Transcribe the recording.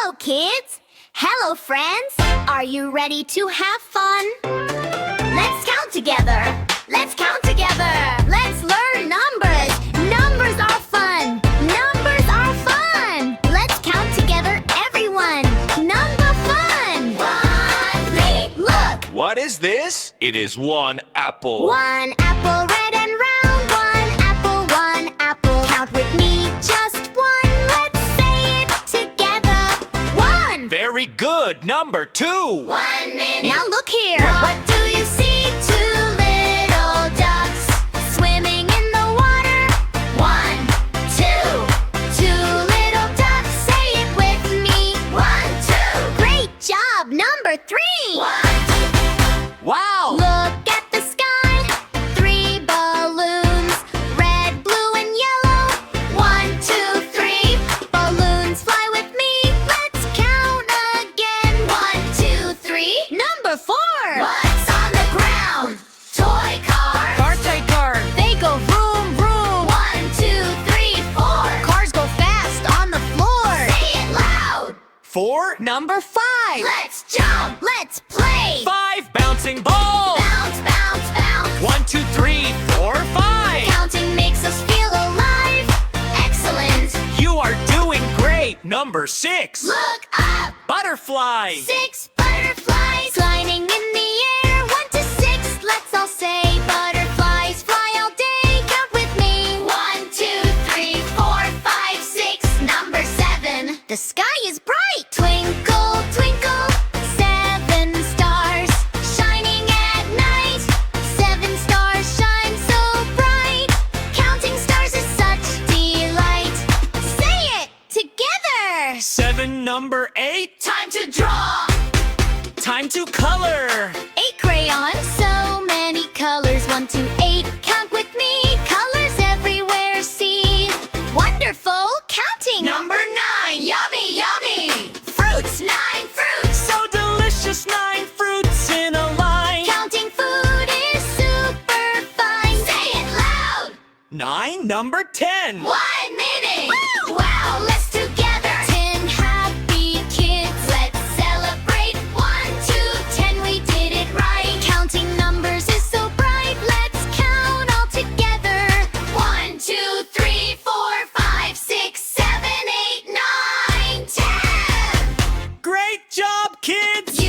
Hello, kids! Hello, friends! Are you ready to have fun? Let's count together! Let's count together! Let's learn numbers! Numbers are fun! Numbers are fun! Let's count together, everyone! Number fun! 1, 3, look! What is this? It is one apple. One apple, red and round. One apple, one apple. Count with me, just one. Let's say it together. One! Very good. Number 2. 1 minute. Now look here. What do you see? 2 little ducks swimming in the water. 1, 2. 2 little ducks. Say it with me. 1, 2. Great job. Number 3. 1, 2. Wow! Look at the sky. 3 balloons. Red, blue, and yellow. 1, 2, 3. Balloons fly with me. Let's count again. 1, 2, 3. Number 4. What's on the ground? Toy cars. Birthday card. They go vroom, vroom. 1, 2, 3, 4. Cars go fast on the floor. Say it loud. 4. Number 5. Let's jump. Let's play. 5. Bouncing ball. Bounce, bounce, bounce. 1, 2, 3, 4, 5. Counting makes us feel alive. Excellent. You are doing great. Number 6. Look up. Butterfly. 6 butterflies gliding in the air. 1 to 6. Let's all say butterflies fly all day. Count with me. 1, 2, 3, 4, 5, 6. Number 7. The sky is bright. Twinkle, twinkle. 7 stars shining at night. 7 stars shine so bright. Counting stars is such delight. Say it together. 7. Number 8. Time to draw. Time to color. 8 crayons, so many colors. 1 to 8, count with me. Colors everywhere, see. Wonderful counting. Number 9, yummy, yummy. Fruits, 9 fruits. So delicious. 9 fruits in a line. Counting food is super fine. Say it loud. 9. Number 10. 1 minute. Woo! Wow, let's together. 10 happy kids. Let's celebrate. 1 to 10, we did it right. Counting numbers is so bright. Let's count all together. 1, 2, 3, 4, 5, 6, 7, 8, 9, 10. Great job, kids!